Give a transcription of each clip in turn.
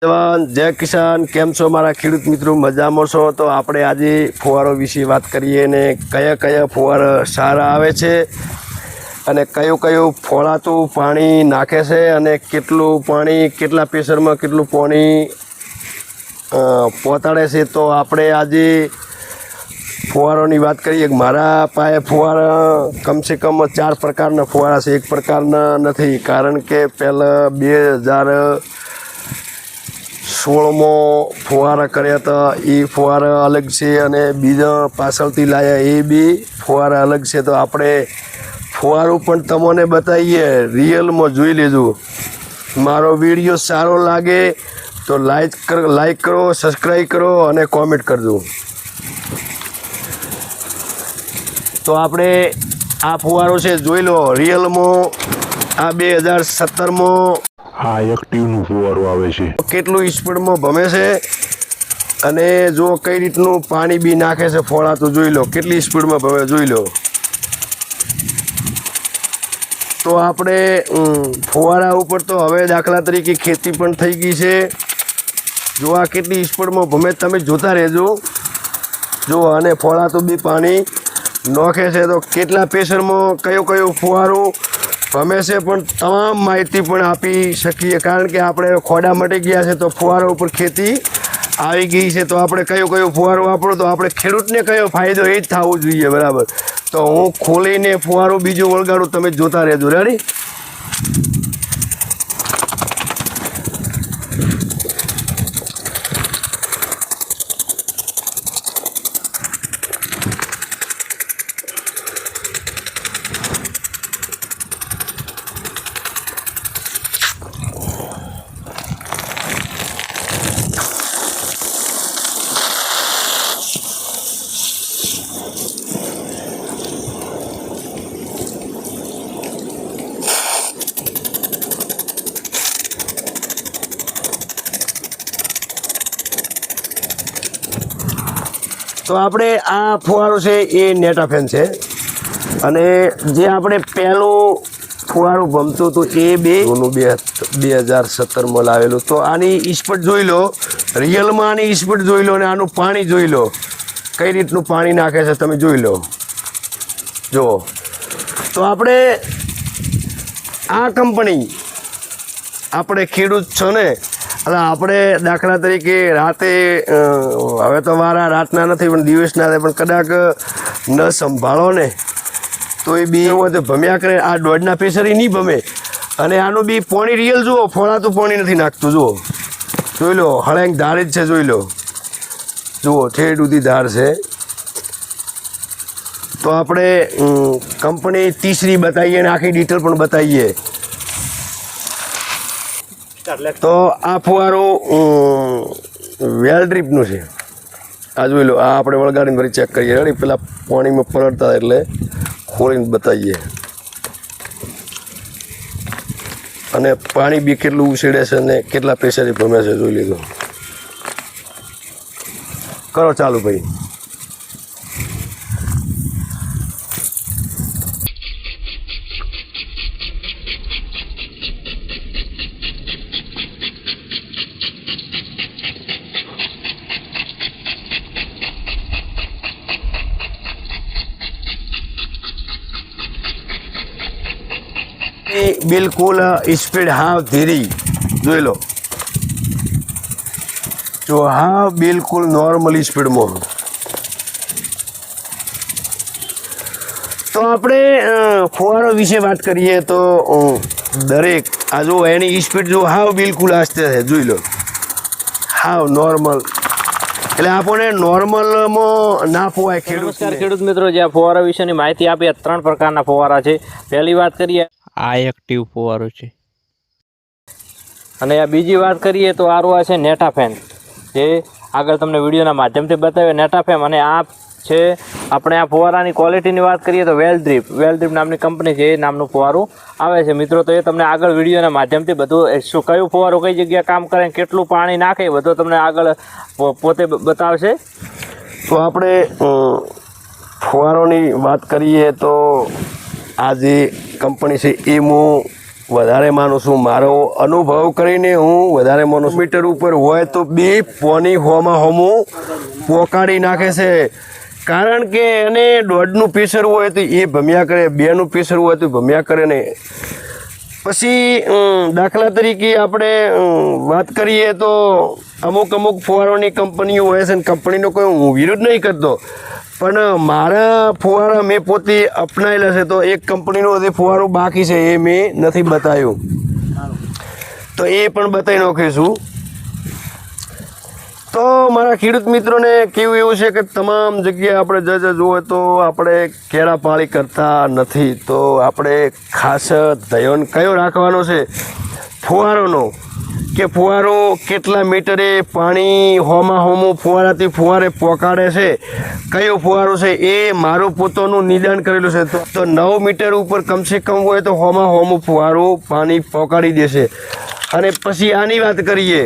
જવાન જય કિસાન કેમ છો મારા ખેડૂત મિત્રો મજામાં છો તો આપણે આજે ફુવારો વિશે વાત કરીએ ને કયા ફુવારા સારા આવે છે અને કયું ફોળાતું પાણી નાખે છે અને કેટલું પાણી કેટલા પ્રેશરમાં કેટલું પાણી પહોંચાડે છે તો આપણે આજે ફુવારોની વાત કરીએ મારા પાસે ફુવારા કમસે કમ 4 પ્રકારના ફુવારા છે, એક પ્રકારના નથી કારણ કે પહેલાં 2016માં ફુવારા કર્યા હતા એ ફુવારા અલગ છે અને બીજા પાછળથી લાવ્યા એ બી ફુવારા અલગ છે. તો આપણે ફુવારું પણ તમને બતાવીએ, રિયલમાં જોઈ લેજો. મારો વિડીયો સારો લાગે તો લાઈક કરો, સબસ્ક્રાઈબ કરો અને કોમેન્ટ કરજો. તો આપણે આ ફુવારો છે જોઈ લો, રિયલમાં આ 2017માં આ એક્ટિવનું ફુવારો આવે છે. કેટલું સ્પીડમાં ભમે છે અને જો કઈ રીતનું પાણી બી નાખે છે ફોળા તો જોઈ લો, કેટલી સ્પીડમાં ભમે જોઈ લો. તો આપણે ફુવારા ઉપર તો હવે દાખલા તરીકે ખેતી પણ થઈ ગઈ છે. જો આ કેટલી સ્પીડમાં ભમે તમે જોતા રહેજો. જો અને ફોળા તો બી પાણી નાખે છે તો કેટલા પ્રેશરમાં કયો ફુવારો ભમે છે પણ તમામ માહિતી પણ આપી શકીએ કારણ કે આપણે ખોડા મટી ગયા છે તો ફુવારા ઉપર ખેતી આવી ગઈ છે. તો આપણે કયો ફુવારો વાપરો તો આપણે ખેડૂતને કયો ફાયદો એ જ થવો જોઈએ, બરાબર. તો હું ખોલીને ફુવારો બીજો વળગાડું, તમે જોતા રહેજો. રેડી? તો આપણે આ ફુવારો છે એ નેટાફેન છે અને જે આપણે પહેલું ફુવારું ભમતું હતું એ 2017માં લાવેલું. તો આની સ્પીડ જોઈ લો, રિયલમાં આની સ્પીડ જોઈ લો અને આનું પાણી જોઈ લો, કઈ રીતનું પાણી નાખે છે તમે જોઈ લો. જુઓ, તો આપણે આ કંપની આપણે ખેડૂત છો ને, એટલે આપણે દાખલા તરીકે રાતે હવે તો મારા રાતના નથી પણ દિવસના પણ કદાચ ન સંભાળો ને તો એ બી એવું તો ભમ્યા કરે. આ દોઢના પ્રેશર એ નહીં ભમે અને આનું બી પાણી રિયલ જુઓ, ફોળાતું પાણી નથી નાખતું. જુઓ, જોઈ લો, હળંગ ધાર જ છે, જોઈ લો. જુઓ, ઠેઠ સુધી ધાર છે. તો આપણે કંપની તીસરી બતાવીએ અને આખી ડિટેલ પણ બતાવીએ. તો આ ફુવારો વેલ ડ્રીપનું છે. આ જોઈ લો, આ આપણે વળગાડીને ફરી ચેક કરીએ. રેડી? પેલા પાણીમાં પલળતા એટલે ખોલીને બતાવીએ અને પાણી બી કેટલું ઉછેડે છે અને કેટલા પ્રેશરે ભમે છે જોઈ લીધો. કરો ચાલુ ભાઈ. બિલકુલ સ્પીડ હાવ ધીરી જોઈ લો. જો હાવ બિલકુલ નોર્મલી સ્પીડમાં. તો આપણે ફુવારો વિશે વાત કરીએ તો દરેક આ જો એની સ્પીડ જો હાવ બિલકુલ આસ્તે છે જોઈ લો, હાવ નોર્મલ. એટલે આપણને નોર્મલમાં ના પોવાય. નમસ્કાર ખેડૂત મિત્રો, જે આ ફુવારા વિશેની માહિતી આપી. 3 પ્રકારના ફુવારા છે. પહેલી વાત કરીએ, આ એક્ટિવ ફુવારો છે અને આ બીજી વાત કરીએ તો આ છે નેટાફેન, જે આગળ તમને વિડીયોના માધ્યમથી બતાવ્યો નેટાફેમ. અને આ છે આપણે આ ફુવારાની ક્વોલિટીની વાત કરીએ તો વેલ ડ્રીપ નામની કંપની છે, એ નામનું ફુવારું આવે છે મિત્રો. તો એ તમને આગળ વિડીયોના માધ્યમથી બધું શું કયું ફુવારું કઈ જગ્યાએ કામ કરે, કેટલું પાણી નાખે, બધું તમને આગળ પોતે બતાવશે. તો આપણે ફુવારોની વાત કરીએ તો આ જે કંપની છે એ હું વધારે માનું છું, મારો અનુભવ કરીને હું વધારે માનું છું. મીટર ઉપર હોય તો બી પોની હોમાં હોમું પોકાડી નાખે છે. કારણ કે એને 1.5નું પ્રેશર હોય તો એ ભમ્યા કરે, 2નું પ્રેશર હોય તો ભમ્યા કરે નહીં. પછી દાખલા તરીકે આપણે વાત કરીએ તો અમુક ફુવારોની કંપનીઓ હોય છે, કંપનીનો કોઈ હું વિરોધ નહીં કરતો, પણ મારા ફુવારા મેં પોતે અપનાવેલા છે. તો એક કંપનીનો જે ફુવારો બાકી છે એ મેં નથી બતાવ્યું, તો એ પણ બતાવી નાખીશું. તો મારા ખેડૂત મિત્રોને કેવું એવું છે કે તમામ જગ્યાએ આપણે જુઓ તો આપણે કેળા પાળી કરતા નથી. તો આપણે ખાસ ધ્યાન કયો રાખવાનો છે ફુવારોનો, કે ફુવારો કેટલા મીટરે પાણી હોમું ફુવારાથી ફુવારે પોકાડે છે, કયો ફુવારો છે એ મારું પોતાનું નિદાન કરેલું છે. તો 9 મીટર ઉપર કમસે કમ હોય તો હોમું ફુવારો પાણી પોકાડી દેશે. અને પછી આની વાત કરીએ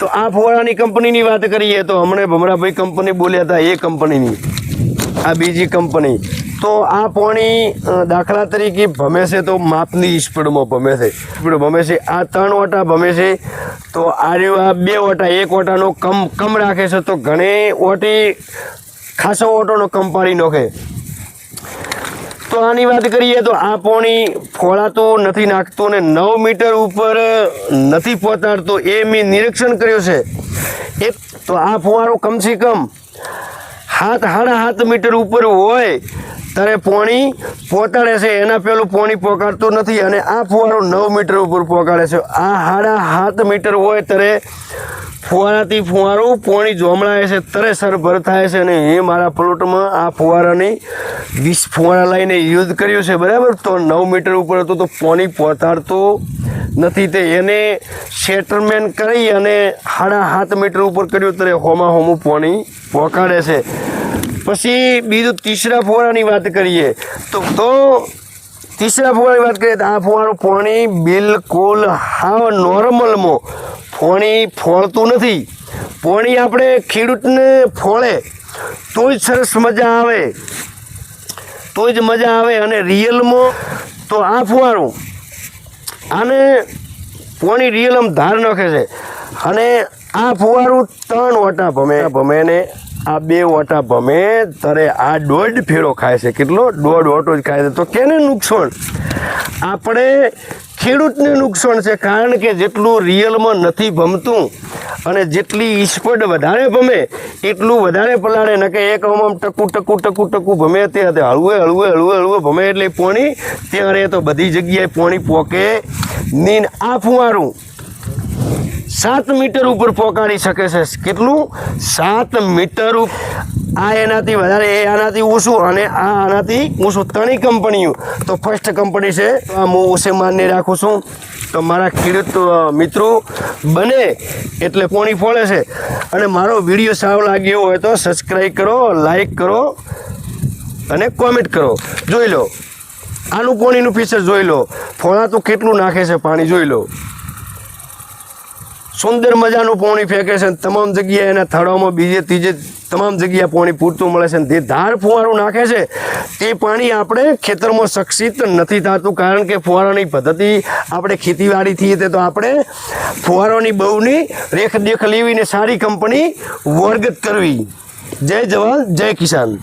તો આ ફુવારાની કંપનીની વાત કરીએ તો હમણાં ભમરાભાઈ કંપની બોલ્યા હતા, એ કંપનીની આ બીજી કંપની. તો આ પાણી દાખલા તરીકે ભમે છે તો માપની સ્પીડમાં ભમે છે, આ 3 ઓટા ભમે છે. તો આ 2 ઓટા, 1 ઓટાનો કમ રાખે છે, તો ઘણી ઓટી ખાસો ઓટોનો કમ પાડી નાખે. તો આની વાત કરીએ તો આ પાણી ફોળાતું નથી નાખતું ને 9 મીટર ઉપર નથી પહોંચાડતો, એ મેં નિરીક્ષણ કર્યું છે. તો આ ફુવારો કમસે કમ 7.5 મીટર ઉપર હોય ત્યારે પાણી પહોંચાડે છે, એના પહેલું પાણી પહોંચાડતું નથી. અને આ ફુવારો 9 મીટર ઉપર પહોંચાડે છે. આ 7.5 મીટર હોય ત્યારે ફુવારાથી ફુવારો પાણી જોમળાય છે, તરે સરભર થાય છે. અને એ મારા પ્લોટમાં આ ફુવારાની 20 ફુવારા લઈને યુઝ કર્યું છે, બરાબર. તો 9 મીટર ઉપર હતું તો પાણી પહોંચાડતું નથી, તે એને સેટલમેન્ટ કરી અને 7.5 મીટર ઉપર કર્યું ત્યારે હોમું પાણી પહોંચાડે છે. પછી બીજું ત્રીસરા ફુવારાની વાત કરીએ તો ત્રીસરા ફુવારાની વાત કરીએ તો આ ફુવારું પાણી બિલકુલ હાવ નોર્મલમાં પાણી ફોળતું નથી. પાણી આપણે ખેડૂતને ફોળે તો જ સરસ મજા આવે, તો જ મજા આવે. અને રિયલમાં તો આ ફુવારું આને પાણી રિયલ ધાર નાખે છે. અને આ ફુવારું 3 ઓટા ભમે ને આ 2 ઓટા ભમે ત્યારે આ 1.5 ફેરો ખાય છે. કેટલો? 1.5 ઓટો જ ખાય છે. તો કેને નુકસાન? આપણે ખેડૂતને નુકસાન છે. કારણ કે જેટલું રિયલમાં નથી ભમતું અને જેટલી સ્પીડ વધારે ભમે એટલું વધારે પલાળે. ન કે એક આમ ટકું ભમે તે હળવે ભમે એટલે પાણી ત્યાં રહે, તો બધી જગ્યાએ પાણી પોકે નહીં. આ ફુવારું 7 મીટર ઉપર પહોંચાડી શકે છે. કેટલું? 7 મીટર. આ એનાથી વધારે, એ આનાથી ઓછું અને આ આનાથી ઓછું. 3 કંપનીઓ. તો ફર્સ્ટ કંપની છે, હું ઓછે માનને રાખું છું. તો મારા ખેડૂત મિત્રો બને એટલે પાણી ફોળે છે. અને મારો વિડીયો સારો લાગ્યો હોય તો સબસ્ક્રાઈબ કરો, લાઈક કરો અને કોમેન્ટ કરો. જોઈ લો આનું પાણીનું ફીચર, જોઈ લો ફોળા તો કેટલું નાખે છે પાણી, જોઈ લો. સુંદર મજાનું પાણી ફેંકે છે. તમામ જગ્યાએ એના થડામાં બીજે ત્રીજે તમામ જગ્યાએ પાણી પૂરતું મળે છે. જે ધાર ફુવારું નાખે છે તે પાણી આપણે ખેતરમાં સક્ષિત નથી થતું. કારણ કે ફુવારાની પદ્ધતિ આપણે ખેતીવાડીથી તે તો આપણે ફુવારોની બહુની રેખદેખ લેવીને સારી કંપની વર્ગત કરવી. જય જવાન જય કિસાન.